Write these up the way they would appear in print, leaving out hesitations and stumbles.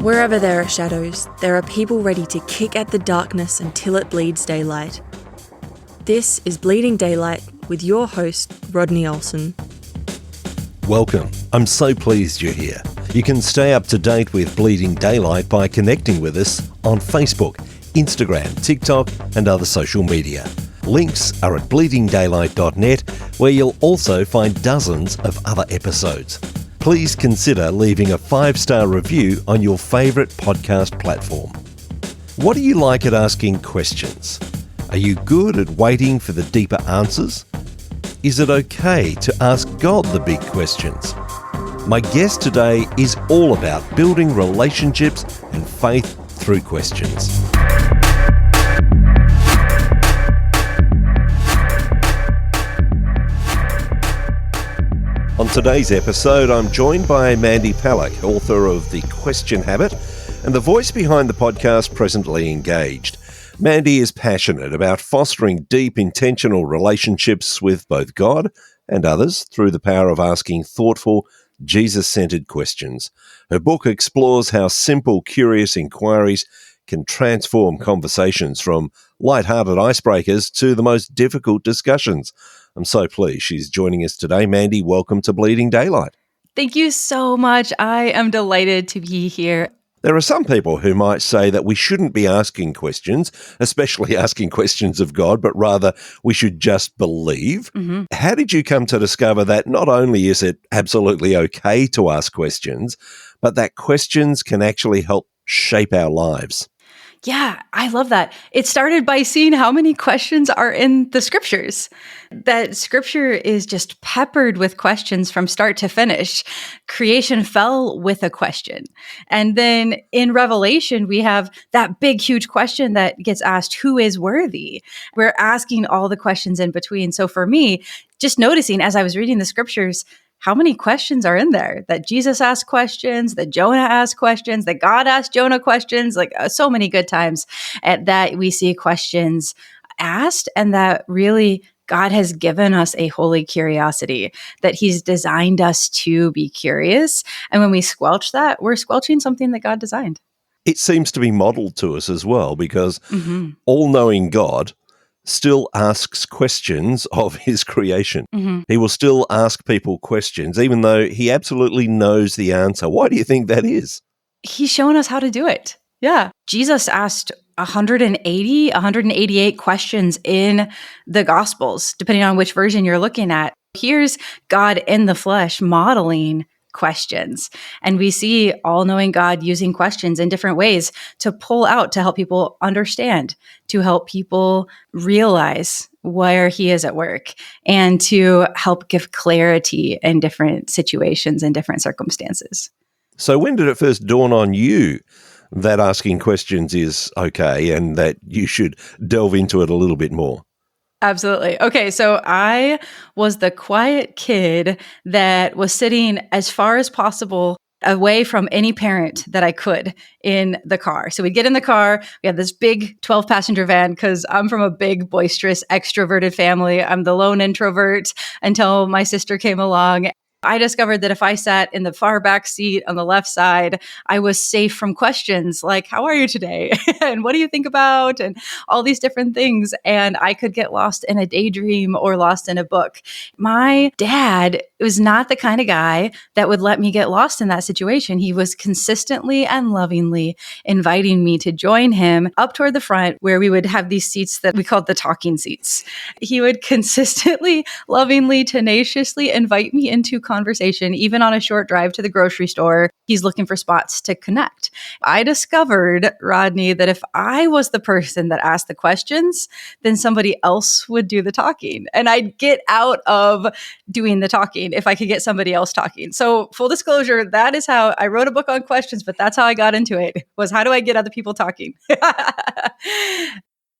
Wherever there are shadows, there are people ready to kick at the darkness until it bleeds daylight. This is Bleeding Daylight with your host, Rodney Olsen. Welcome. I'm so pleased you're here. You can stay up to date with Bleeding Daylight by connecting with us on Facebook, Instagram, TikTok, and other social media. Links are at bleedingdaylight.net, where you'll also find dozens of other episodes. Please consider leaving a 5-star review on your favourite podcast platform. What do you like at asking questions? Are you good at waiting for the deeper answers? Is it okay to ask God the big questions? My guest today is all about building relationships and faith through questions. On today's episode, I'm joined by Mandy Pallock, author of The Question Habit, and the voice behind the podcast Presently Engaged. Mandy is passionate about fostering deep, intentional relationships with both God and others through the power of asking thoughtful, Jesus-centered questions. Her book explores how simple, curious inquiries can transform conversations from light-hearted icebreakers to the most difficult discussions. I'm so pleased she's joining us today. Mandy, welcome to Bleeding Daylight. Thank you so much. I am delighted to be here. There are some people who might say that we shouldn't be asking questions, especially asking questions of God, but rather we should just believe. Mm-hmm. How did you come to discover that not only is it absolutely okay to ask questions, but that questions can actually help shape our lives? Yeah, I love that. It started by seeing how many questions are in the scriptures. That scripture is just peppered with questions from start to finish. Creation fell with a question. And then in Revelation, we have that big, huge question that gets asked, who is worthy? We're asking all the questions in between. So for me, just noticing as I was reading the scriptures, how many questions are in there? That Jesus asked questions, that Jonah asked questions, that God asked Jonah questions, so many good times that we see questions asked, and that really God has given us a holy curiosity, that he's designed us to be curious. And when we squelch that, we're squelching something that God designed. It seems to be modeled to us as well, because all-knowing God still asks questions of his creation. Mm-hmm. He will still ask people questions, even though he absolutely knows the answer. Why do you think that is? He's shown us how to do it. Yeah. Jesus asked 188 questions in the Gospels, depending on which version you're looking at. Here's God in the flesh modeling questions. And we see all-knowing God using questions in different ways to pull out, to help people understand, to help people realize where he is at work, and to help give clarity in different situations and different circumstances. So when did it first dawn on you that asking questions is okay and that you should delve into it a little bit more? Absolutely. Okay, so I was the quiet kid that was sitting as far as possible away from any parent that I could in the car. So we'd get in the car. We had this big 12-passenger van because I'm from a big, boisterous, extroverted family. I'm the lone introvert until my sister came along. I discovered that if I sat in the far back seat on the left side, I was safe from questions like, how are you today? And what do you think about? And all these different things. And I could get lost in a daydream or lost in a book. My dad was not the kind of guy that would let me get lost in that situation. He was consistently and lovingly inviting me to join him up toward the front, where we would have these seats that we called the talking seats. He would consistently, lovingly, tenaciously invite me into conversation, even on a short drive to the grocery store. He's looking for spots to connect. I discovered, Rodney, that if I was the person that asked the questions, then somebody else would do the talking. And I'd get out of doing the talking if I could get somebody else talking. So full disclosure, that is how I wrote a book on questions, but that's how I got into it, was how do I get other people talking?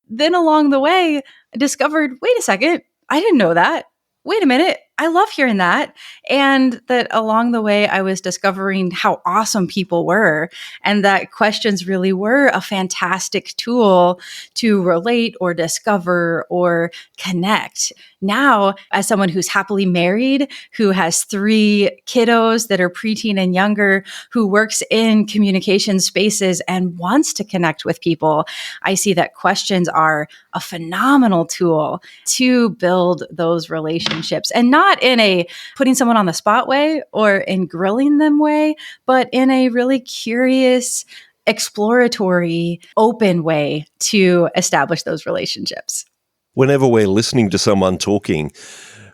Then along the way, I discovered, wait a second, I didn't know that. Wait a minute, I love hearing that. And that along the way, I was discovering how awesome people were, and that questions really were a fantastic tool to relate or discover or connect. Now, as someone who's happily married, who has 3 kiddos that are preteen and younger, who works in communication spaces and wants to connect with people, I see that questions are a phenomenal tool to build those relationships, and not in a putting someone on the spot way or in grilling them way, but in a really curious, exploratory, open way to establish those relationships. Whenever we're listening to someone talking,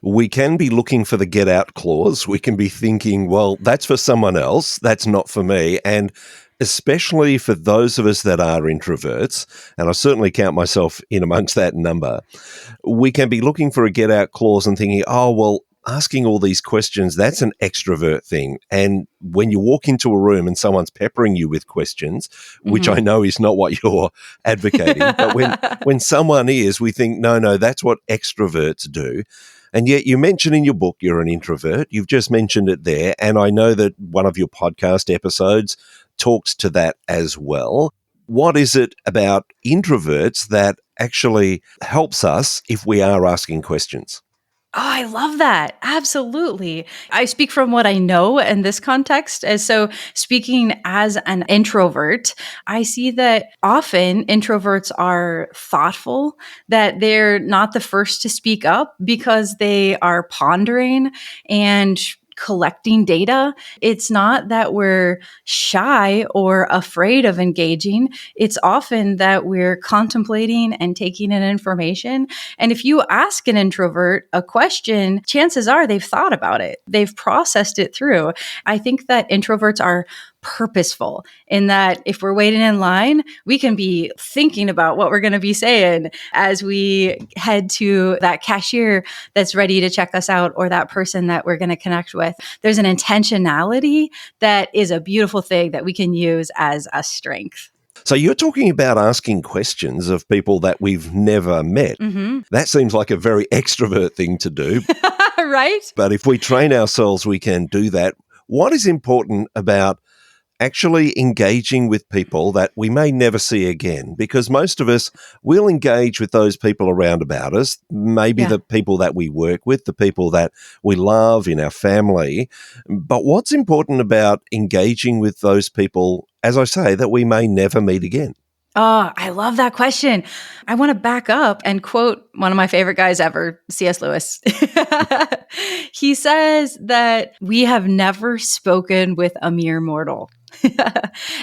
we can be looking for the get out clause. We can be thinking, well, that's for someone else. That's not for me. And especially for those of us that are introverts, and I certainly count myself in amongst that number, we can be looking for a get out clause and thinking, oh, well, asking all these questions, that's an extrovert thing. And when you walk into a room and someone's peppering you with questions, which I know is not what you're advocating, but when someone is, we think, no, that's what extroverts do. And yet you mention in your book you're an introvert. You've just mentioned it there. And I know that one of your podcast episodes talks to that as well. What is it about introverts that actually helps us if we are asking questions? Oh, I love that. Absolutely. I speak from what I know in this context. And so, speaking as an introvert, I see that often introverts are thoughtful, that they're not the first to speak up because they are pondering and collecting data. It's not that we're shy or afraid of engaging. It's often that we're contemplating and taking in information. And if you ask an introvert a question, chances are they've thought about it. They've processed it through. I think that introverts are purposeful in that if we're waiting in line, we can be thinking about what we're going to be saying as we head to that cashier that's ready to check us out or that person that we're going to connect with. There's an intentionality that is a beautiful thing that we can use as a strength. So you're talking about asking questions of people that we've never met. Mm-hmm. That seems like a very extrovert thing to do. Right? But if we train ourselves, we can do that. What is important about actually engaging with people that we may never see again? Because most of us will engage with those people around about us, maybe the people that we work with, the people that we love in our family. But what's important about engaging with those people, as I say, that we may never meet again? Oh, I love that question. I want to back up and quote one of my favorite guys ever, C.S. Lewis. He says that we have never spoken with a mere mortal.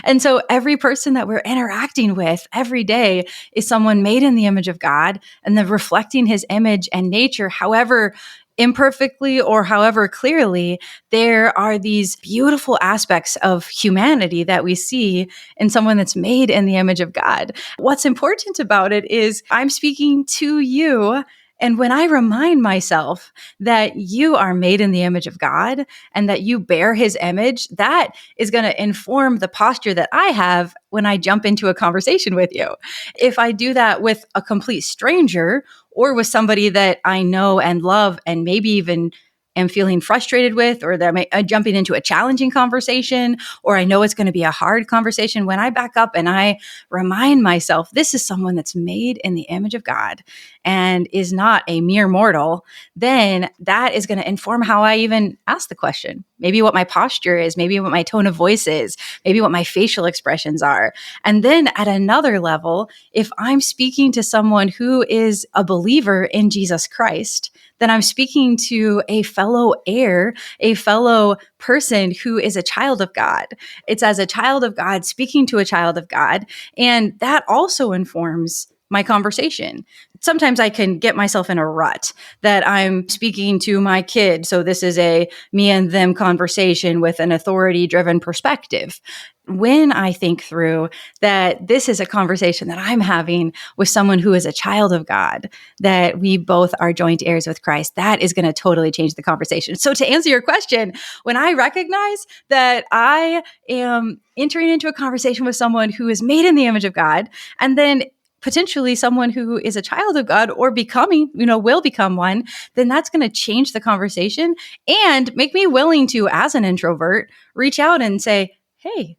And so every person that we're interacting with every day is someone made in the image of God and then reflecting his image and nature, however imperfectly or however clearly. There are these beautiful aspects of humanity that we see in someone that's made in the image of God. What's important about it is I'm speaking to you. And when I remind myself that you are made in the image of God and that you bear his image, that is going to inform the posture that I have when I jump into a conversation with you. If I do that with a complete stranger or with somebody that I know and love and maybe even am feeling frustrated with, or that I'm jumping into a challenging conversation, or I know it's going to be a hard conversation, when I back up and I remind myself, this is someone that's made in the image of God and is not a mere mortal, then that is going to inform how I even ask the question. Maybe what my posture is, maybe what my tone of voice is, maybe what my facial expressions are. And then at another level, if I'm speaking to someone who is a believer in Jesus Christ, then I'm speaking to a fellow heir, a fellow person who is a child of God. It's as a child of God speaking to a child of God. And that also informs my conversation. Sometimes I can get myself in a rut that I'm speaking to my kid. So this is a me and them conversation with an authority-driven perspective. When I think through that this is a conversation that I'm having with someone who is a child of God, that we both are joint heirs with Christ, that is going to totally change the conversation. So to answer your question, when I recognize that I am entering into a conversation with someone who is made in the image of God, and then potentially someone who is a child of God or becoming, will become one, then that's going to change the conversation and make me willing to, as an introvert, reach out and say, hey,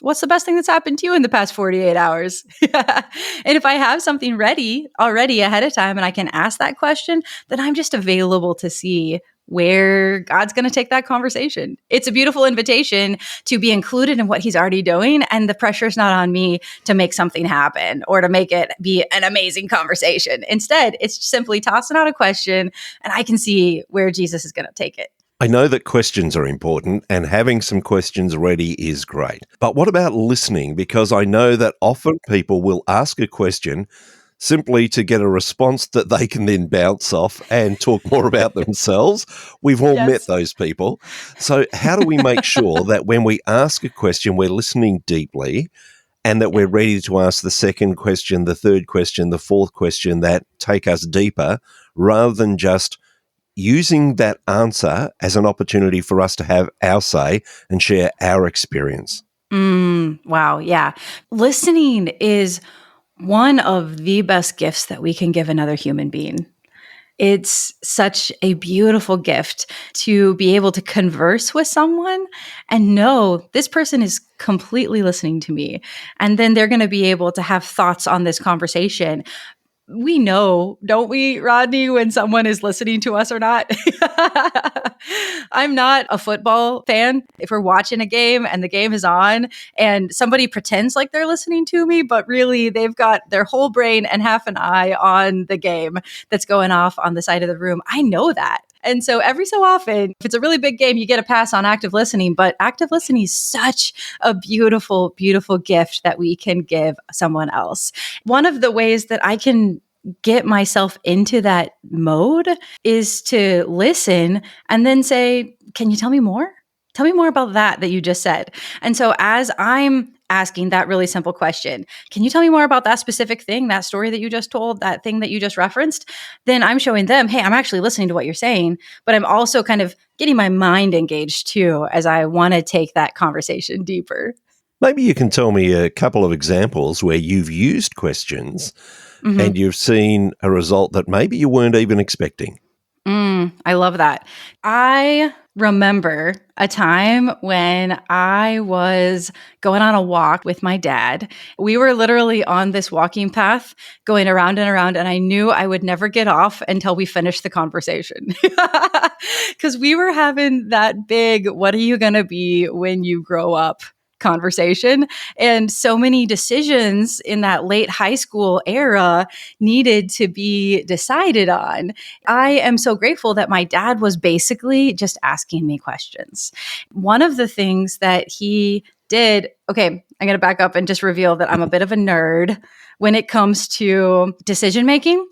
what's the best thing that's happened to you in the past 48 hours? And if I have something ready already ahead of time and I can ask that question, then I'm just available to see where God's going to take that conversation. It's a beautiful invitation to be included in what he's already doing. And the pressure's not on me to make something happen or to make it be an amazing conversation. Instead, it's simply tossing out a question and I can see where Jesus is going to take it. I know that questions are important and having some questions ready is great. But what about listening? Because I know that often people will ask a question simply to get a response that they can then bounce off and talk more about themselves. We've all met those people. So how do we make sure that when we ask a question, we're listening deeply and that we're ready to ask the second question, the third question, the fourth question that take us deeper rather than just using that answer as an opportunity for us to have our say and share our experience? Wow. Yeah. Listening is one of the best gifts that we can give another human being. It's such a beautiful gift to be able to converse with someone and know this person is completely listening to me. And then they're going to be able to have thoughts on this conversation. We know, don't we, Rodney, when someone is listening to us or not? I'm not a football fan. If we're watching a game and the game is on and somebody pretends like they're listening to me, but really they've got their whole brain and half an eye on the game that's going off on the side of the room, I know that. And so every so often, if it's a really big game, you get a pass on active listening. But active listening is such a beautiful, beautiful gift that we can give someone else. One of the ways that I can get myself into that mode is to listen and then say, can you tell me more? Tell me more about that you just said. And so as I'm asking that really simple question, can you tell me more about that specific thing, that story that you just told, that thing that you just referenced? Then I'm showing them, hey, I'm actually listening to what you're saying, but I'm also kind of getting my mind engaged too, as I want to take that conversation deeper. Maybe you can tell me a couple of examples where you've used questions and you've seen a result that maybe you weren't even expecting. I love that. I remember a time when I was going on a walk with my dad. We were literally on this walking path going around and around, and I knew I would never get off until we finished the conversation. Because we were having that big, what are you going to be when you grow up conversation. And so many decisions in that late high school era needed to be decided on. I am so grateful that my dad was basically just asking me questions. One of the things that he did, okay, I'm going to back up and just reveal that I'm a bit of a nerd when it comes to decision making.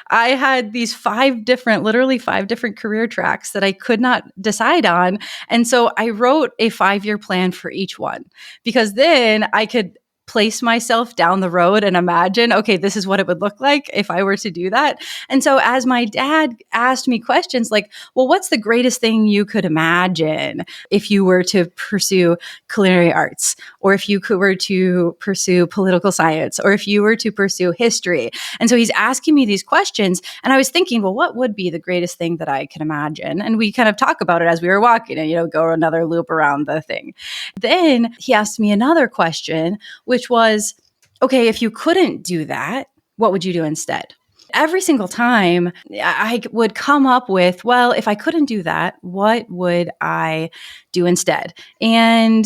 I had these literally five different career tracks that I could not decide on. And so I wrote a 5-year plan for each one because then I could place myself down the road and imagine, okay, this is what it would look like if I were to do that. And so as my dad asked me questions like, well, what's the greatest thing you could imagine if you were to pursue culinary arts, or if you were to pursue political science, or if you were to pursue history? And so he's asking me these questions, and I was thinking, well, what would be the greatest thing that I could imagine? And we kind of talk about it as we were walking and, go another loop around the thing. Then he asked me another question, which was, okay, if you couldn't do that, what would you do instead? Every single time I would come up with, well, if I couldn't do that, what would I do instead? And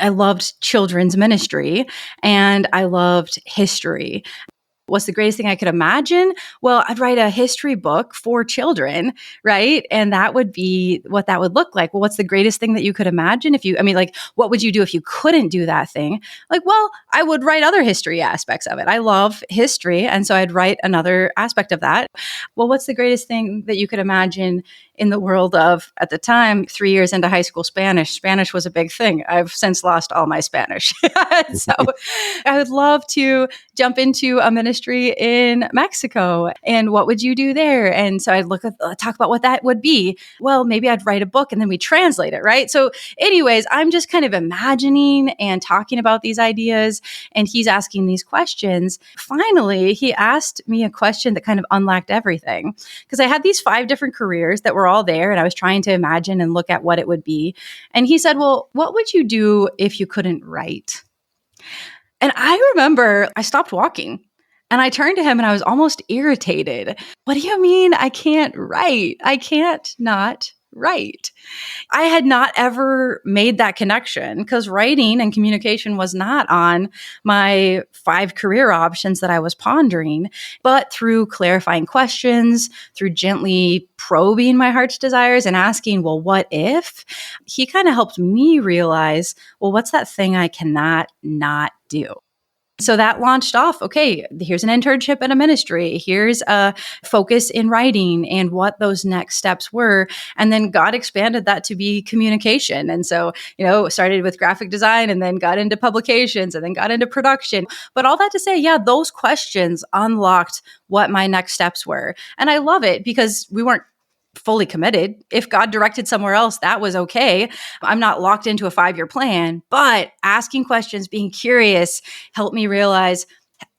I loved children's ministry and I loved history. What's the greatest thing I could imagine? Well, I'd write a history book for children, right? And that would be what that would look like. Well, what's the greatest thing that you could imagine what would you do if you couldn't do that thing? Well, I would write other history aspects of it. I love history. And so I'd write another aspect of that. Well, what's the greatest thing that you could imagine in the world of, at the time, 3 years into high school Spanish? Spanish was a big thing. I've since lost all my Spanish. So I would love to jump into a ministry ministry in Mexico. And what would you do there? And so I'd talk about what that would be. Well, maybe I'd write a book and then we translate it, right? So anyways, I'm just kind of imagining and talking about these ideas, and he's asking these questions. Finally, he asked me a question that kind of unlocked everything, because I had these 5 different careers that were all there, and I was trying to imagine and look at what it would be. And he said, well, what would you do if you couldn't write? And I remember I stopped walking and I turned to him and I was almost irritated. What do you mean I can't write? I can't not write. I had not ever made that connection because writing and communication was not on my 5 career options that I was pondering. But through clarifying questions, through gently probing my heart's desires and asking, well, what if? He kind of helped me realize, well, what's that thing I cannot not do? So that launched off, okay, here's an internship at a ministry. Here's a focus in writing and what those next steps were. And then God expanded that to be communication. And so, started with graphic design and then got into publications and then got into production. But all that to say, yeah, those questions unlocked what my next steps were. And I love it because we weren't fully committed. If God directed somewhere else, that was okay. I'm not locked into a 5-year plan, but asking questions, being curious, helped me realize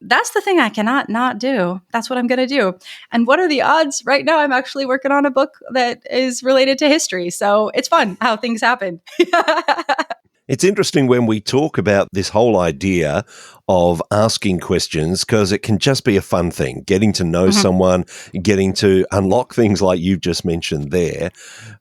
that's the thing I cannot not do. That's what I'm going to do. And what are the odds? Right now, I'm actually working on a book that is related to history. So it's fun how things happen. It's interesting when we talk about this whole idea of asking questions, because it can just be a fun thing, getting to know someone, getting to unlock things like you've just mentioned there.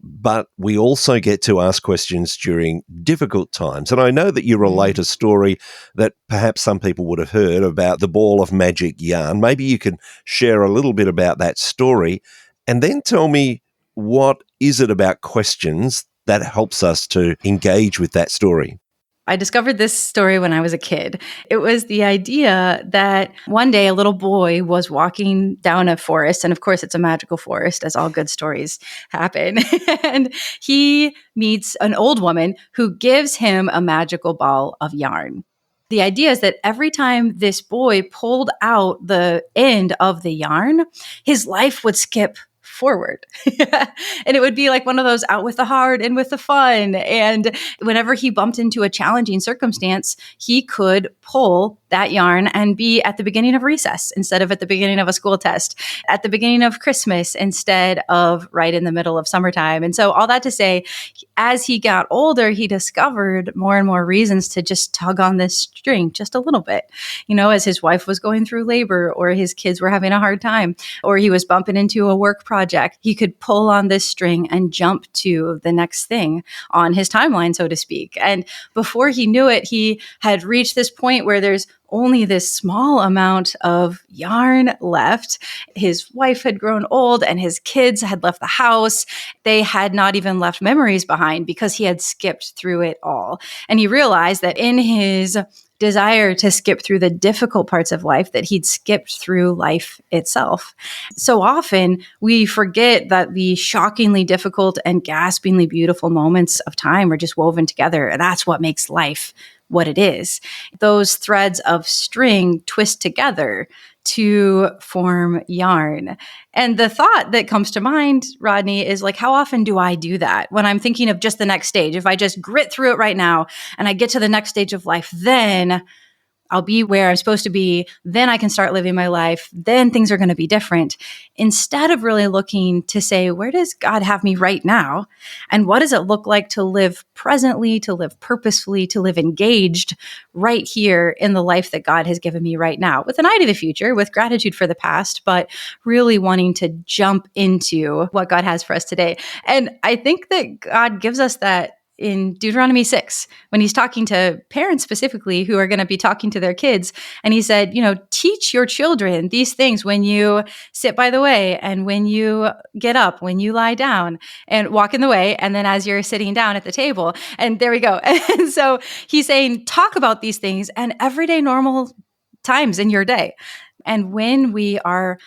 But we also get to ask questions during difficult times. And I know that you relate a story that perhaps some people would have heard about the ball of magic yarn. Maybe you can share a little bit about that story and then tell me, what is it about questions that helps us to engage with that story? I discovered this story when I was a kid. It was the idea that one day a little boy was walking down a forest, and of course it's a magical forest, as all good stories happen. And he meets an old woman who gives him a magical ball of yarn. The idea is that every time this boy pulled out the end of the yarn, his life would skip forward. And it would be like one of those out with the hard and with the fun. And whenever he bumped into a challenging circumstance, he could pull that yarn and be at the beginning of recess instead of at the beginning of a school test, at the beginning of Christmas instead of right in the middle of summertime. And so all that to say, as he got older, he discovered more and more reasons to just tug on this string just a little bit, as his wife was going through labor or his kids were having a hard time or he was bumping into a work project. He could pull on this string and jump to the next thing on his timeline, so to speak. And before he knew it, he had reached this point where there's only this small amount of yarn left. His wife had grown old and his kids had left the house. They had not even left memories behind because he had skipped through it all. And he realized that in his desire to skip through the difficult parts of life, that he'd skipped through life itself. So often we forget that the shockingly difficult and gaspingly beautiful moments of time are just woven together. And that's what makes life what it is. Those threads of string twist together to form yarn. And the thought that comes to mind, Rodney, is like, how often do I do that when I'm thinking of just the next stage? If I just grit through it right now and I get to the next stage of life, then I'll be where I'm supposed to be. Then I can start living my life. Then things are going to be different. Instead of really looking to say, where does God have me right now? And what does it look like to live presently, to live purposefully, to live engaged right here in the life that God has given me right now, with an eye to the future, with gratitude for the past, but really wanting to jump into what God has for us today. And I think that God gives us that in Deuteronomy 6, when he's talking to parents specifically who are going to be talking to their kids. And he said, teach your children these things when you sit by the way and when you get up, when you lie down and walk in the way. And then as you're sitting down at the table, and there we go. And so he's saying, talk about these things and everyday normal times in your day. And when we are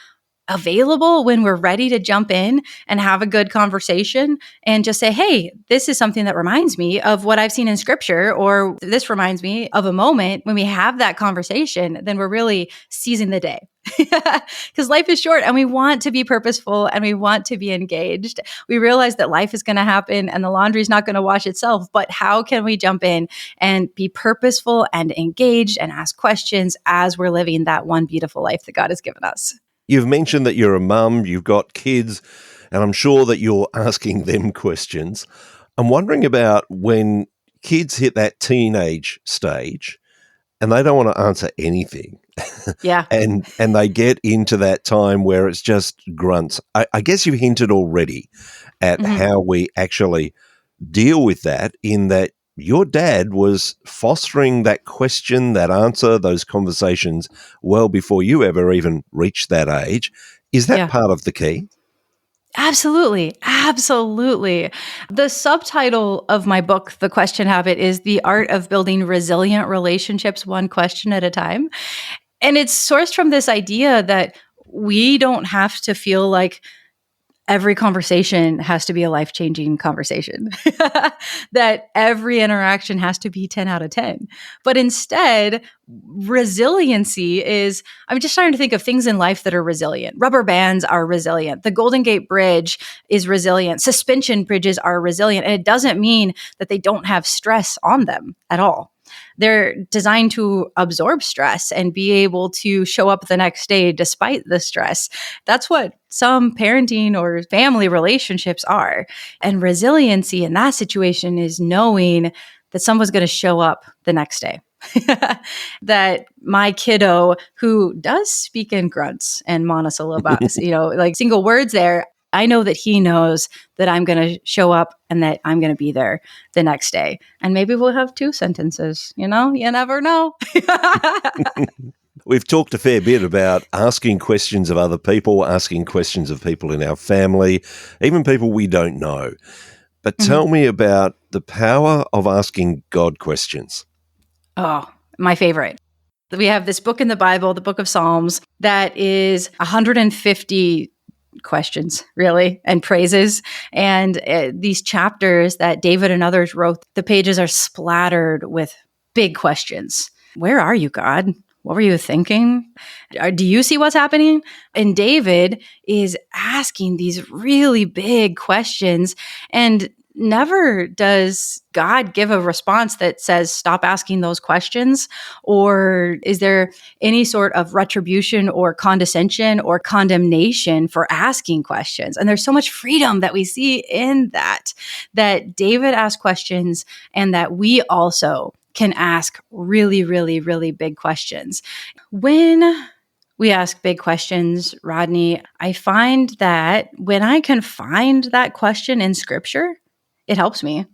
available when we're ready to jump in and have a good conversation and just say, hey, this is something that reminds me of what I've seen in scripture, or this reminds me of a moment. When we have that conversation, then we're really seizing the day. Because life is short and we want to be purposeful and we want to be engaged. We realize that life is going to happen and the laundry's not going to wash itself, but how can we jump in and be purposeful and engaged and ask questions as we're living that one beautiful life that God has given us? You've mentioned that you're a mum, you've got kids, and I'm sure that you're asking them questions. I'm wondering about when kids hit that teenage stage and they don't want to answer anything. Yeah. and they get into that time where it's just grunts. I guess you hinted already at how we actually deal with that, in that your dad was fostering that question, that answer, those conversations well before you ever even reached that age. Is that part of the key? Absolutely. Absolutely. The subtitle of my book, The Question Habit, is The Art of Building Resilient Relationships One Question at a Time. And it's sourced from this idea that we don't have to feel like every conversation has to be a life-changing conversation, that every interaction has to be 10 out of 10. But instead, resiliency is, I'm just trying to think of things in life that are resilient. Rubber bands are resilient. The Golden Gate Bridge is resilient. Suspension bridges are resilient. And it doesn't mean that they don't have stress on them at all. They're designed to absorb stress and be able to show up the next day despite the stress. That's what some parenting or family relationships are. And resiliency in that situation is knowing that someone's going to show up the next day. That my kiddo, who does speak in grunts and monosyllables, like single words there, I know that he knows that I'm going to show up and that I'm going to be there the next day. And maybe we'll have 2 sentences, you never know. We've talked a fair bit about asking questions of other people, asking questions of people in our family, even people we don't know. But tell me about the power of asking God questions. Oh, my favorite. We have this book in the Bible, the book of Psalms, that is 150 questions, really, and praises. And these chapters that David and others wrote, the pages are splattered with big questions. Where are you, God? What were you thinking? Do you see what's happening? And David is asking these really big questions, and never does God give a response that says, stop asking those questions, or is there any sort of retribution or condescension or condemnation for asking questions? And there's so much freedom that we see in that David asked questions and that we also can ask really, really, really big questions. When we ask big questions, Rodney, I find that when I can find that question in scripture, it helps me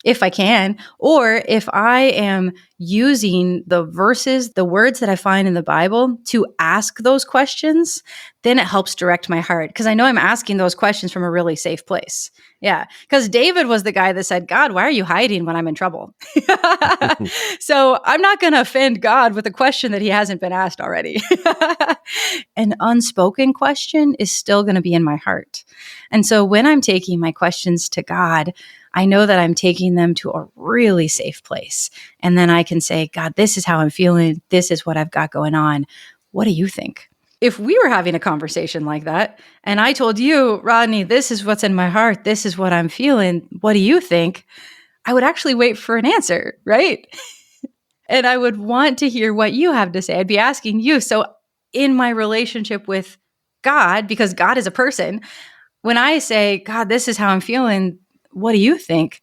if I can, or if I am using the verses, the words that I find in the Bible to ask those questions, then it helps direct my heart because I know I'm asking those questions from a really safe place. Yeah, because David was the guy that said, God, why are you hiding when I'm in trouble? So I'm not going to offend God with a question that he hasn't been asked already. An unspoken question is still going to be in my heart. And so when I'm taking my questions to God, I know that I'm taking them to a really safe place. And then I can say, God, this is how I'm feeling. This is what I've got going on. What do you think? If we were having a conversation like that, and I told you, Rodney, this is what's in my heart. This is what I'm feeling. What do you think? I would actually wait for an answer, right? And I would want to hear what you have to say. I'd be asking you. So in my relationship with God, because God is a person, when I say, God, this is how I'm feeling, what do you think?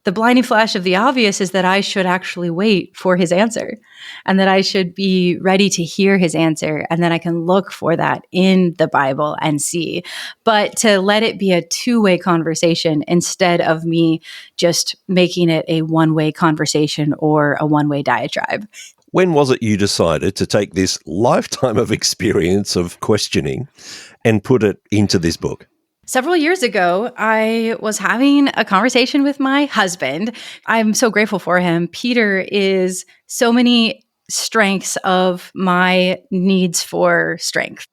The blinding flash of the obvious is that I should actually wait for his answer and that I should be ready to hear his answer. And then I can look for that in the Bible and see. But to let it be a 2-way conversation instead of me just making it a 1-way conversation or a 1-way diatribe. When was it you decided to take this lifetime of experience of questioning and put it into this book? Several years ago, I was having a conversation with my husband. I'm so grateful for him. Peter is so many strengths of my needs for strength.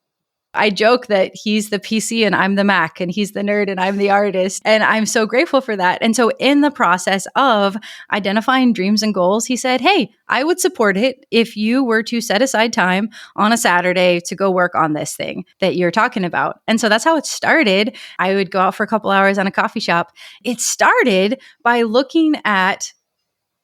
I joke that he's the PC and I'm the Mac, and he's the nerd and I'm the artist. And I'm so grateful for that. And so in the process of identifying dreams and goals, he said, hey, I would support it if you were to set aside time on a Saturday to go work on this thing that you're talking about. And so that's how it started. I would go out for a couple hours on a coffee shop. It started by looking at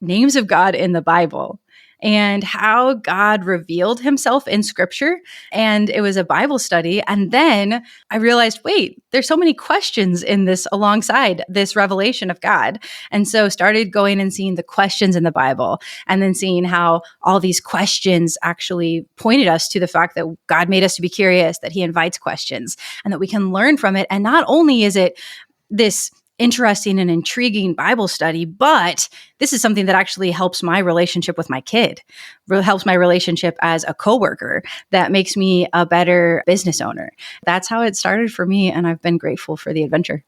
names of God in the Bible and how God revealed himself in scripture. And it was a Bible study. And then I realized, wait, there's so many questions in this alongside this revelation of God. And so started going and seeing the questions in the Bible, and then seeing how all these questions actually pointed us to the fact that God made us to be curious, that he invites questions, and that we can learn from it. And not only is it this interesting and intriguing Bible study, but this is something that actually helps my relationship with my kid, helps my relationship as a coworker, that makes me a better business owner. That's how it started for me, and I've been grateful for the adventure.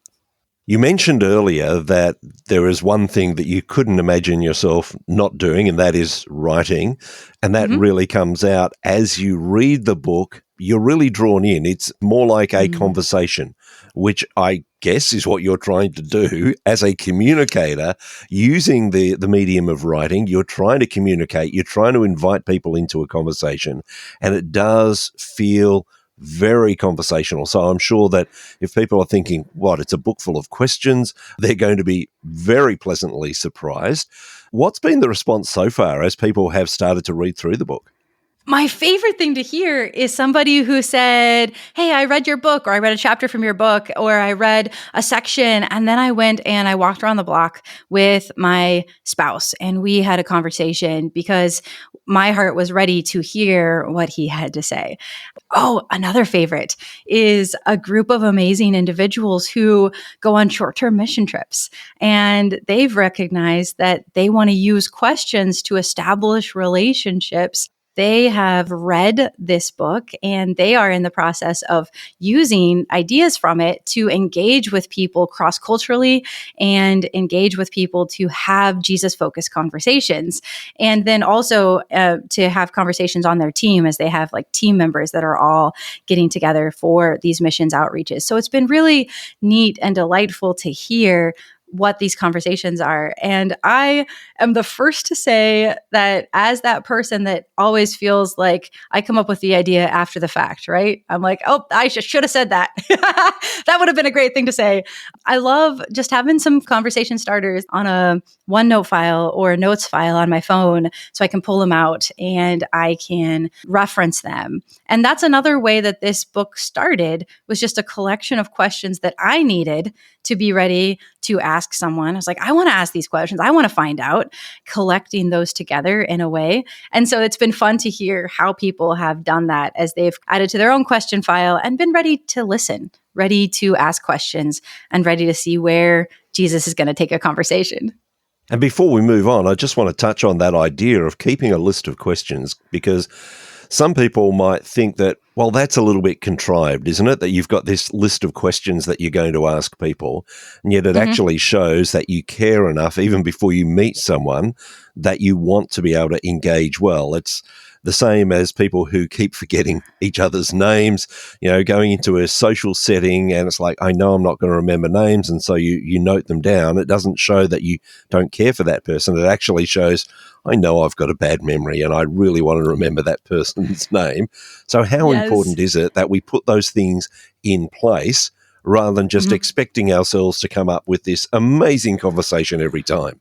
You mentioned earlier that there is one thing that you couldn't imagine yourself not doing, and that is writing. And that really comes out as you read the book. You're really drawn in. It's more like a conversation, which I guess is what you're trying to do as a communicator using the medium of writing. You're trying to communicate. You're trying to invite people into a conversation, and it does feel very conversational. So I'm sure that if people are thinking, what, it's a book full of questions, they're going to be very pleasantly surprised. What's been the response so far as people have started to read through the book? My favorite thing to hear is somebody who said, hey, I read your book, or I read a chapter from your book, or I read a section, and then I went and I walked around the block with my spouse, and we had a conversation because my heart was ready to hear what he had to say. Oh, another favorite is a group of amazing individuals who go on short-term mission trips, and they've recognized that they want to use questions to establish relationships. They have read this book, and they are in the process of using ideas from it to engage with people cross-culturally and engage with people to have Jesus-focused conversations. And then also to have conversations on their team, as they have like team members that are all getting together for these missions outreaches. So it's been really neat and delightful to hear what these conversations are. And I am the first to say that as that person that always feels like I come up with the idea after the fact, right? I'm like, oh, I should have said that. That would have been a great thing to say. I love just having some conversation starters on a OneNote file or a notes file on my phone, so I can pull them out and I can reference them. And that's another way that this book started, was just a collection of questions that I needed to be ready to ask someone. I was like, I want to ask these questions. I want to find out, collecting those together in a way. And so it's been fun to hear how people have done that as they've added to their own question file and been ready to listen, ready to ask questions, and ready to see where Jesus is going to take a conversation. And before we move on, I just want to touch on that idea of keeping a list of questions, because some people might think that, well, that's a little bit contrived, isn't it? That you've got this list of questions that you're going to ask people, and yet it actually shows that you care enough, even before you meet someone, that you want to be able to engage well. It's the same as people who keep forgetting each other's names, going into a social setting, and it's like, I know I'm not going to remember names, and so you note them down. It doesn't show that you don't care for that person. It actually shows, I know I've got a bad memory and I really want to remember that person's name. So how important is it that we put those things in place rather than just expecting ourselves to come up with this amazing conversation every time?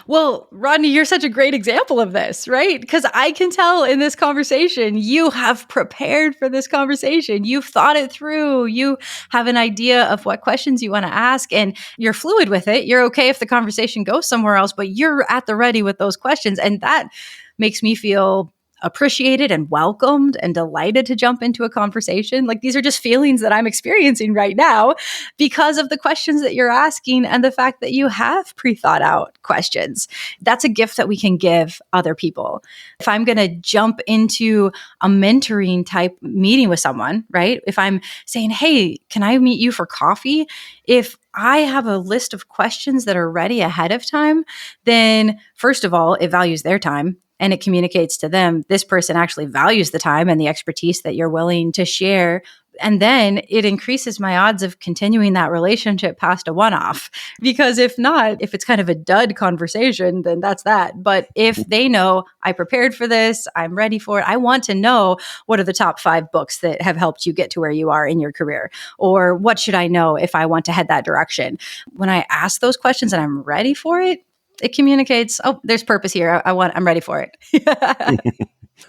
Well, Rodney, you're such a great example of this, right? Because I can tell in this conversation, you have prepared for this conversation. You've thought it through. You have an idea of what questions you want to ask, and you're fluid with it. You're okay if the conversation goes somewhere else, but you're at the ready with those questions. And that makes me feel appreciated and welcomed and delighted to jump into a conversation. Like, these are just feelings that I'm experiencing right now because of the questions that you're asking and the fact that you have pre-thought out questions. That's a gift that we can give other people. If I'm going to jump into a mentoring type meeting with someone, right? If I'm saying, hey, can I meet you for coffee? If I have a list of questions that are ready ahead of time, then first of all, it values their time. and it communicates to them, this person actually values the time and the expertise that you're willing to share. And then it increases my odds of continuing that relationship past a one-off. Because if not, if it's kind of a dud conversation, then that's that. But if they know I prepared for this, I'm ready for it, I want to know what are the top 5 books that have helped you get to where you are in your career, or what should I know if I want to head that direction? When I ask those questions and I'm ready for it, it communicates, oh, there's purpose here. I'm ready for it.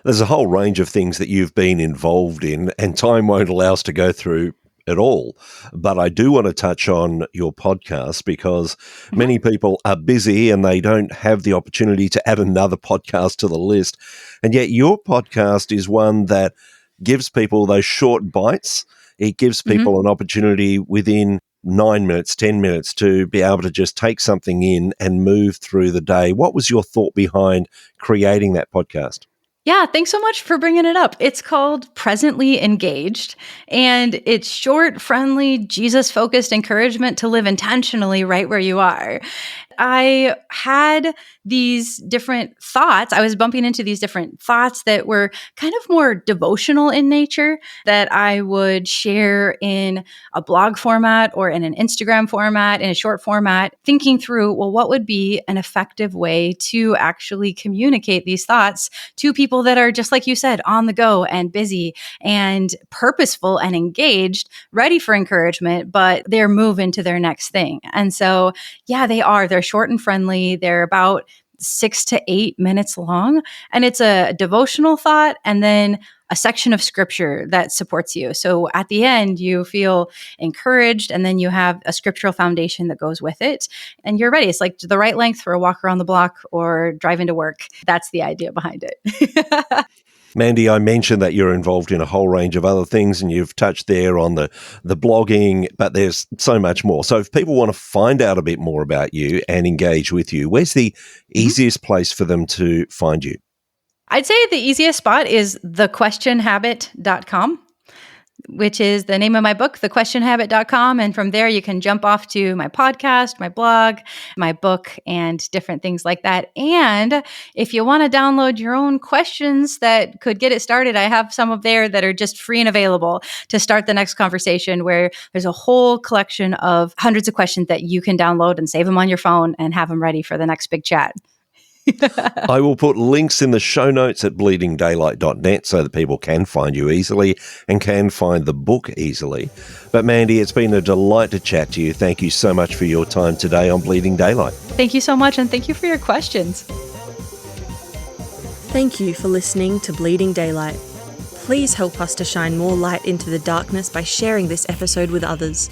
There's a whole range of things that you've been involved in, and time won't allow us to go through it all. But I do want to touch on your podcast because many people are busy and they don't have the opportunity to add another podcast to the list. And yet your podcast is one that gives people those short bites. It gives people an opportunity within 9 minutes, 10 minutes to be able to just take something in and move through the day. What was your thought behind creating that podcast? Yeah, thanks so much for bringing it up. It's called Presently Engaged, and it's short, friendly, Jesus-focused encouragement to live intentionally right where you are. I had these different thoughts. I was bumping into these different thoughts that were kind of more devotional in nature that I would share in a blog format or in an Instagram format, in a short format, thinking through, well, what would be an effective way to actually communicate these thoughts to people that are, just like you said, on the go and busy and purposeful and engaged, ready for encouragement, but they're moving to their next thing. And so, yeah, they're short and friendly. They're about 6 to 8 minutes long. And it's a devotional thought and then a section of scripture that supports you. So at the end, you feel encouraged, and then you have a scriptural foundation that goes with it. And you're ready. It's like the right length for a walk around the block or driving to work. That's the idea behind it. Mandy, I mentioned that you're involved in a whole range of other things, and you've touched there on the blogging, but there's so much more. So if people want to find out a bit more about you and engage with you, where's the easiest place for them to find you? I'd say the easiest spot is thequestionhabit.com, which is the name of my book, thequestionhabit.com. And from there, you can jump off to my podcast, my blog, my book, and different things like that. And if you want to download your own questions that could get it started, I have some of there that are just free and available to start the next conversation, where there's a whole collection of hundreds of questions that you can download and save them on your phone and have them ready for the next big chat. I will put links in the show notes at bleedingdaylight.net so that people can find you easily and can find the book easily. But Mandy, it's been a delight to chat to you. Thank you so much for your time today on Bleeding Daylight. Thank you so much, and thank you for your questions. Thank you for listening to Bleeding Daylight. Please help us to shine more light into the darkness by sharing this episode with others.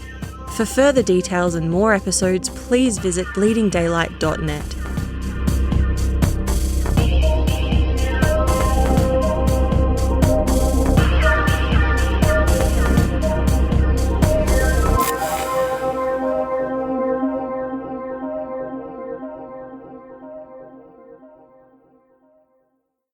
For further details and more episodes, please visit bleedingdaylight.net.